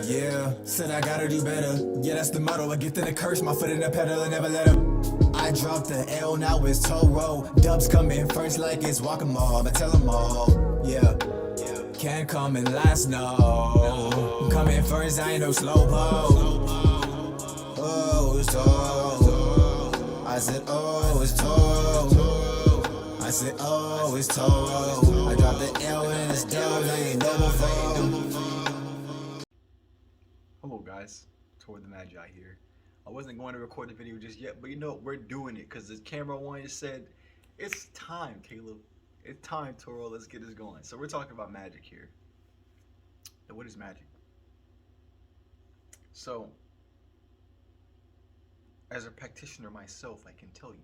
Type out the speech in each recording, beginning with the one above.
Yeah, said I gotta do better. Yeah, that's the motto. I get in the curse, my foot in the pedal and never let up. I dropped the L, now it's Toro. Dubs coming first like it's Whack-A-Mole. But tell them all, yeah. Can't come in last, no. I'm coming first, I ain't no slowpoke. Oh, it's Toro. I said, oh, it's Toro. I said, oh, it's Toro. I dropped the L and it's down, I ain't double fold. Hello guys, Toward the Magi here. I wasn't going to record the video just yet, but you know, we're doing it because the camera one said, it's time, Caleb. It's time, Toro, let's get this going. So we're talking about magic here. And what is magic? So, as a practitioner myself, I can tell you,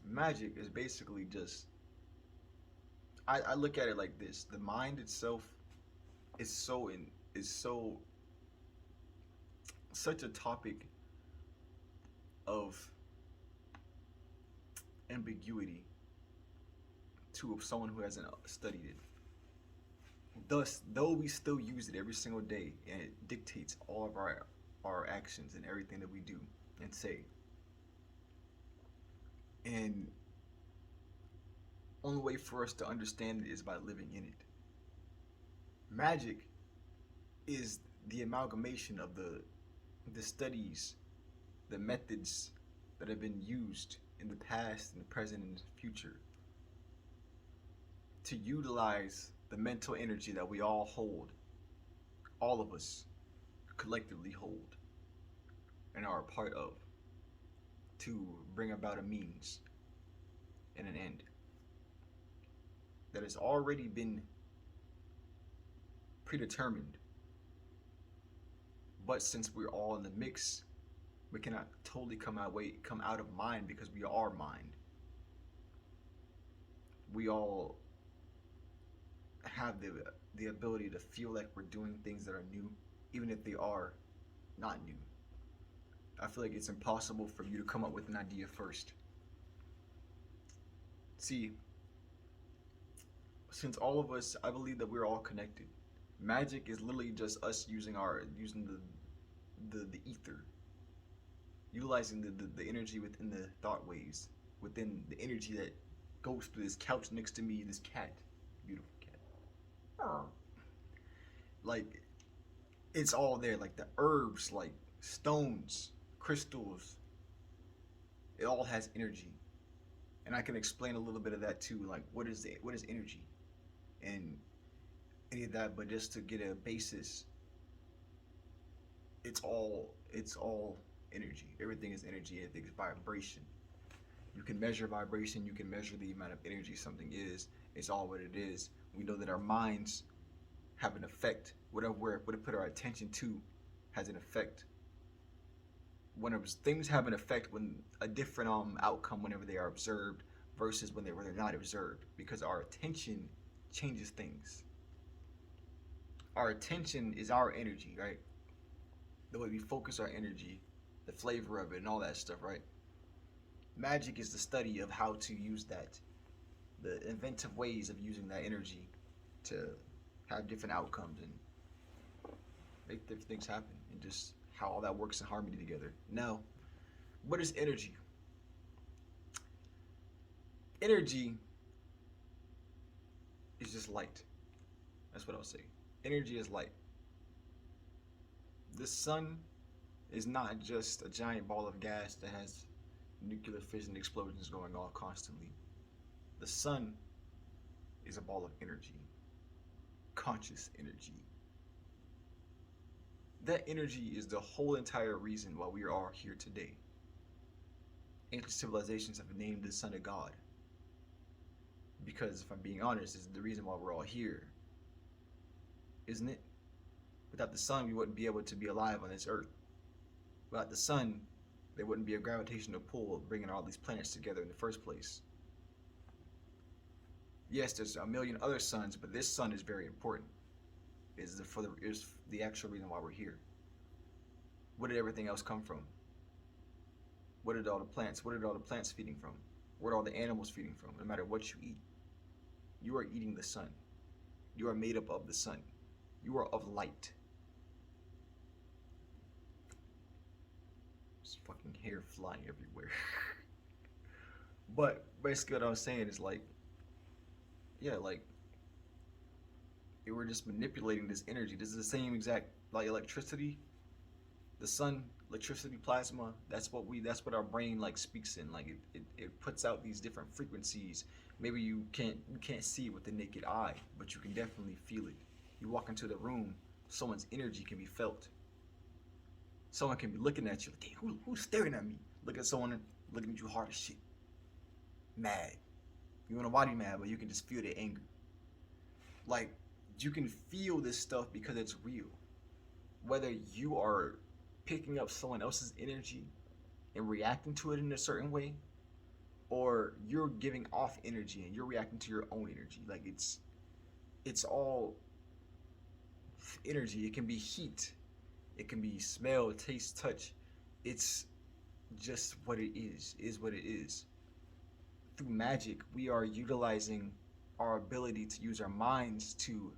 magic is basically just, I look at it like this. The mind itself is such a topic of ambiguity to someone who hasn't studied it. Thus, though we still use it every single day and it dictates all of our actions and everything that we do and say. And only way for us to understand it is by living in it. Magic is the amalgamation of the studies, the methods that have been used in the past, in the present, and the future to utilize the mental energy that we all hold, all of us collectively hold and are a part of, to bring about a means and an end that has already been predetermined. But since we're all in the mix, we cannot totally come out of mind because we are mind. We all have the ability to feel like we're doing things that are new, even if they are not new. I feel like it's impossible for you to come up with an idea first. See, since all of us, I believe that we're all connected. Magic is literally just us using the ether, utilizing the energy within the thought waves, within the energy that goes through this couch next to me, this cat, beautiful cat. Like, it's all there, like the herbs, like stones, crystals, it all has energy. And I can explain a little bit of that too, like what is energy and any of that, but just to get a basis, it's all energy. Everything is energy, everything is vibration. You can measure vibration, you can measure the amount of energy something is. It's all what it is. We know that our minds have an effect. Whatever we put our attention to has an effect. Whenever things have an effect, when a different outcome whenever they are observed versus when they're not observed, because our attention changes things. Our attention is our energy, right? The way we focus our energy, the flavor of it, and all that stuff, right? Magic is the study of how to use that, the inventive ways of using that energy to have different outcomes and make different things happen, and just how all that works in harmony together. Now, what is energy? Energy is just light. That's what I'll say. Energy is light. The sun is not just a giant ball of gas that has nuclear fission explosions going on constantly. The sun is a ball of energy, conscious energy. That energy is the whole entire reason why we are all here today. Ancient civilizations have named the sun a god, because if I'm being honest, it's the reason why we're all here, isn't it? Without the sun, we wouldn't be able to be alive on this earth. Without the sun, there wouldn't be a gravitational pull bringing all these planets together in the first place. Yes, there's a million other suns, but this sun is very important. Is the actual reason why we're here. Where did everything else come from? What did all the plants feeding from? Where are all the animals feeding from? No matter what you eat, you are eating the sun. You are made up of the sun. You are of light. Just fucking hair flying everywhere. But basically, what I was saying is like, yeah, like we're just manipulating this energy. This is the same exact like electricity, the sun, electricity, plasma. That's what our brain like speaks in. Like it puts out these different frequencies. Maybe you can't see it with the naked eye, but you can definitely feel it. You walk into the room, someone's energy can be felt. Someone can be looking at you like, "Damn, who's staring at me?" Look at someone looking at you hard as shit, mad. You don't know why they mad, but you can just feel their anger. Like you can feel this stuff because it's real. Whether you are picking up someone else's energy and reacting to it in a certain way, or you're giving off energy and you're reacting to your own energy. Like it's all energy. It can be heat, it can be smell, taste, touch. It's just what it is what it is. Through magic, we are utilizing our ability to use our minds to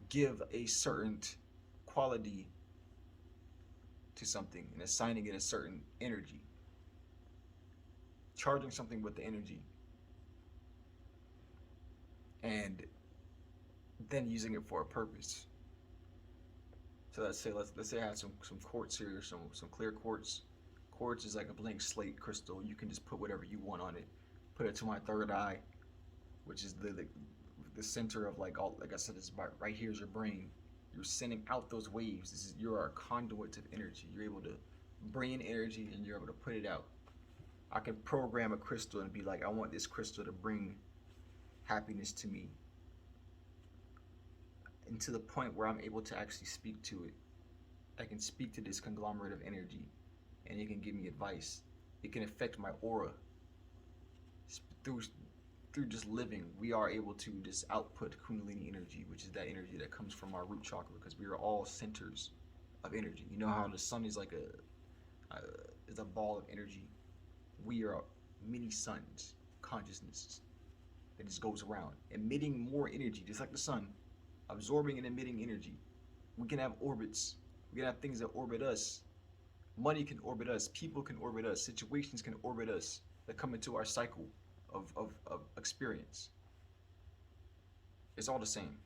give a certain quality to something and assigning it a certain energy, charging something with the energy, and then using it for a purpose. So let's say I have some quartz here, some clear quartz. Quartz is like a blank slate crystal. You can just put whatever you want on it. Put it to my third eye, which is the center of like all, like I said, is right here is your brain. You're sending out those waves. You're a conduit of energy. You're able to bring in energy and you're able to put it out. I can program a crystal and be like, I want this crystal to bring happiness to me, and to the point where I'm able to actually speak to it. I can speak to this conglomerate of energy and it can give me advice. It can affect my aura. Through through just living, we are able to just output kundalini energy, which is that energy that comes from our root chakra, because we are all centers of energy. You know how the sun is like a ball of energy. We are many suns, consciousnesses that just goes around emitting more energy, just like the sun, absorbing and emitting energy. We can have orbits. We can have things that orbit us. Money can orbit us. People can orbit us. Situations can orbit us that come into our cycle of experience. It's all the same,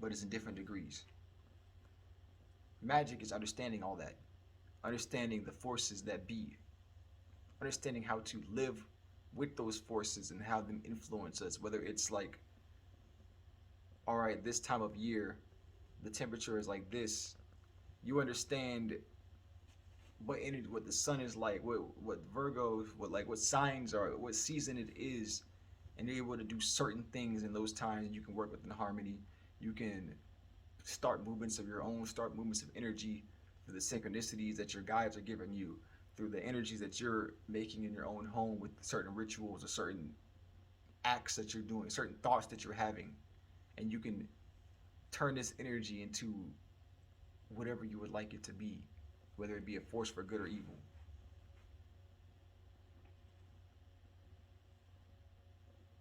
but it's in different degrees. Magic is understanding all that, understanding the forces that be, understanding how to live with those forces and how them influence us. Whether it's like, all right, this time of year, the temperature is like this. You understand what energy, what the sun is like, what Virgo, what signs are, what season it is, and you're able to do certain things in those times. You can work within harmony. You can start movements of your own, start movements of energy through the synchronicities that your guides are giving you, through the energies that you're making in your own home with certain rituals or certain acts that you're doing, certain thoughts that you're having, and you can turn this energy into whatever you would like it to be, whether it be a force for good or evil.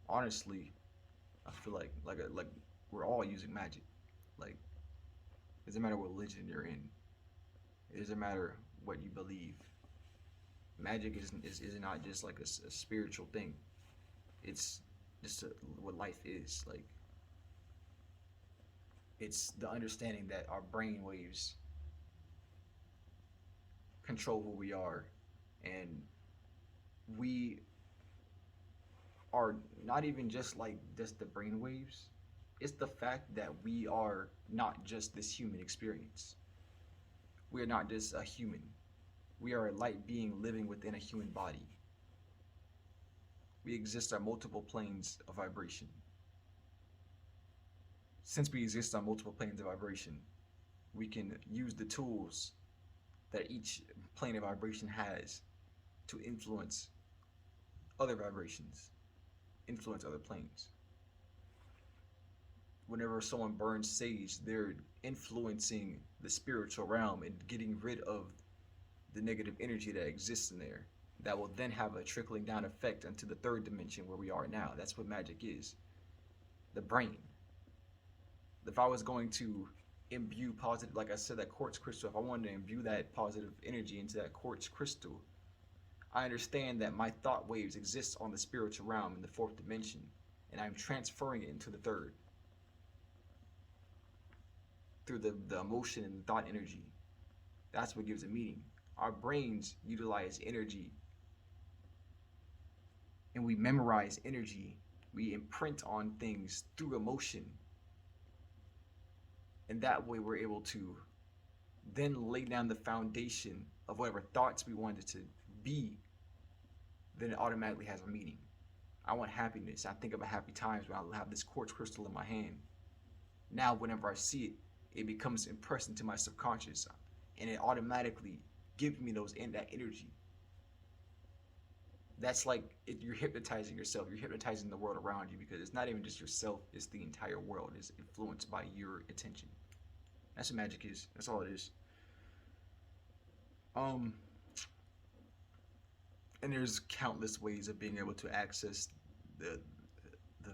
Honestly, I feel like we're all using magic. Like it doesn't matter what religion you're in. It doesn't matter what you believe. Magic is not just like a spiritual thing. It's just what life is. Like it's the understanding that our brain waves control who we are, and we are not even just like just the brain waves. It's the fact that we are not just this human experience. We are not just a human. We are a light being living within a human body. We exist on multiple planes of vibration. Since we exist on multiple planes of vibration, we can use the tools that each plane of vibration has to influence other vibrations, influence other planes. Whenever someone burns sage, they're influencing the spiritual realm and getting rid of the negative energy that exists in there. That will then have a trickling down effect into the third dimension where we are now. That's what magic is. The brain. If I was going to imbue positive, like I said, that quartz crystal, if I wanted to imbue that positive energy into that quartz crystal, I understand that my thought waves exist on the spiritual realm in the fourth dimension, and I'm transferring it into the third through the emotion and the thought energy. That's what gives it meaning. Our brains utilize energy, and we memorize energy. We imprint on things through emotion, and that way we're able to then lay down the foundation of whatever thoughts we want it to be. Then it automatically has a meaning. I want happiness. I think about happy times when I have this quartz crystal in my hand. Now, whenever I see it, it becomes impressed into my subconscious, and it automatically gives me that energy. That's like you're hypnotizing yourself. You're hypnotizing the world around you, because it's not even just yourself. It's the entire world is influenced by your attention. That's what magic is. That's all it is. Um, and there's countless ways of being able to access the the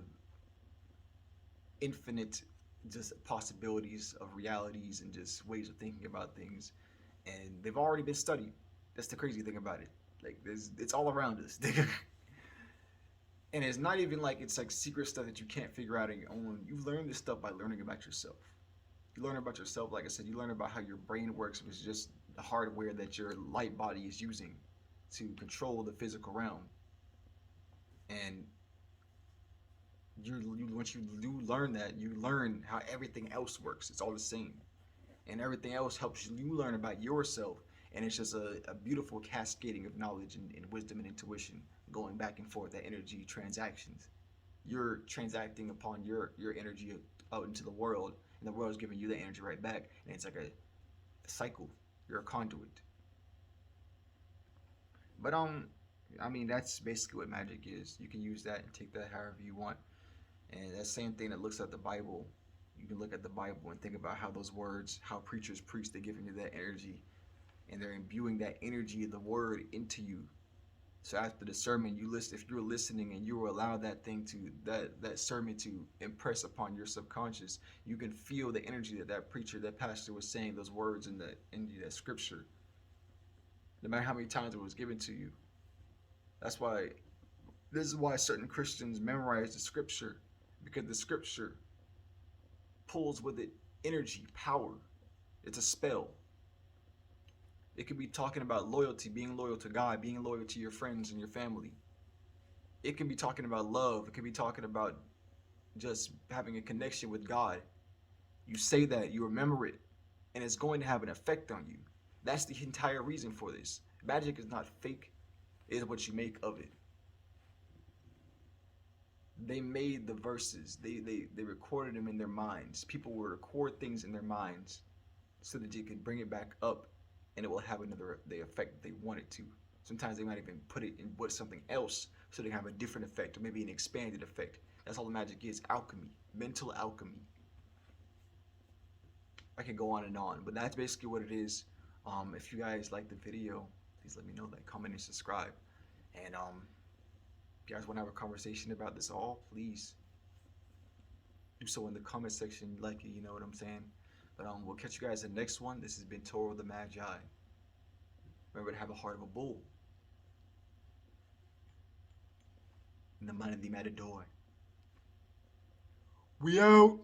infinite just possibilities of realities and just ways of thinking about things, and they've already been studied. That's the crazy thing about it. Like it's all around us. And it's not even like it's like secret stuff that you can't figure out on your own. You learn this stuff by learning about yourself. You learn about yourself, like I said, you learn about how your brain works, which is just the hardware that your light body is using to control the physical realm. And once you do learn that, you learn how everything else works. It's all the same, and everything else helps you learn about yourself. And it's just a beautiful cascading of knowledge and wisdom and intuition going back and forth. That energy transactions. You're transacting upon your energy out into the world, and the world is giving you the energy right back, and it's like a cycle. You're a conduit. But I mean, that's basically what magic is. You can use that and take that however you want. And that same thing that looks at the Bible, you can look at the Bible and think about how those words, how preachers preach, they're giving you that energy, and they're imbuing that energy of the word into you. So after the sermon, you listen. If you're listening and you allow that thing to that sermon to impress upon your subconscious, you can feel the energy that that preacher, that pastor was saying those words in that scripture. No matter how many times it was given to you. That's why this is why certain Christians memorize the scripture, because the scripture pulls with it energy, power. It's a spell. It could be talking about loyalty, being loyal to God, being loyal to your friends and your family. It can be talking about love. It could be talking about just having a connection with God. You say that, you remember it, and it's going to have an effect on you. That's the entire reason for this. Magic is not fake, it is what you make of it. They made the verses, they recorded them in their minds. People will record things in their minds so that you can bring it back up, and it will have the effect that they want it to. Sometimes they might even put it in with something else so they have a different effect, or maybe an expanded effect. That's all the magic is: alchemy, mental alchemy. I can go on, but that's basically what it is. If you guys like the video, please let me know, like, comment, and subscribe. And if you guys want to have a conversation about this all, please do so in the comment section. Like it, you know what I'm saying. But we'll catch you guys in the next one. This has been Toro the Magi. Remember to have the heart of a bull and the mind of the matador. We out.